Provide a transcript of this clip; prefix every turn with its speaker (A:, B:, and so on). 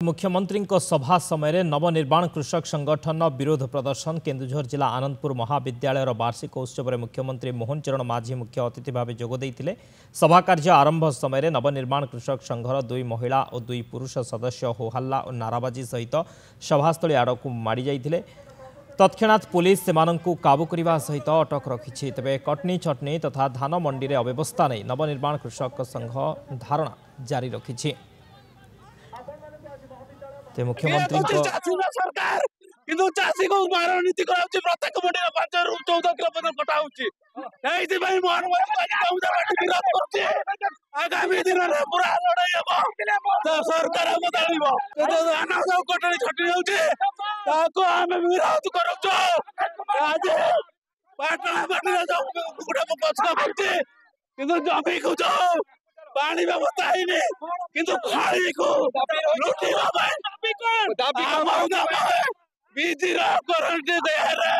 A: मुख्यमंत्री सभा समय नवनिर्माण कृषक संगठन विरोध प्रदर्शन केन्दुझर जिला आनंदपुर महाविद्यालय वार्षिक उत्सव में मुख्यमंत्री मोहन चरण माझी मुख्य अतिथि भाव जोगदे सभा कार्य आरंभ समय नवनिर्माण कृषक संघर 2 महिला और 2 पुरुष सदस्य होहल्ला और नाराबाजी सहित सभास्थली आड़क माड़ी जाइथिले। तत्क्षणात पुलिस सेमानंकु काबू करने सहित अटक रखी। तेज कटनी छटनी तथा धान मंडी में अव्यवस्था नहीं नवनिर्माण कृषक संघ धारणा जारी रखी। मुख्यमंत्री
B: सरकार किंतु चाषी को नीति कराउछि प्रत्येक मंडी 5 ରୁ 14 किलो पत्र कटा होछि एथि भाई मोहन विरोध करछि। आगामी दिन रे पूरा लड़ाई हेबो तो सरकार बदलिबो धान सब कटनी छटनी होछि ताको हम विरोध करूछु। आज पाटना पाटना सब गुडा पछका करछि किंतु जमी को जो पानी व्यवस्था ही नहीं किंतु खाली को लुटिबा भाई बीजी करंट दे रे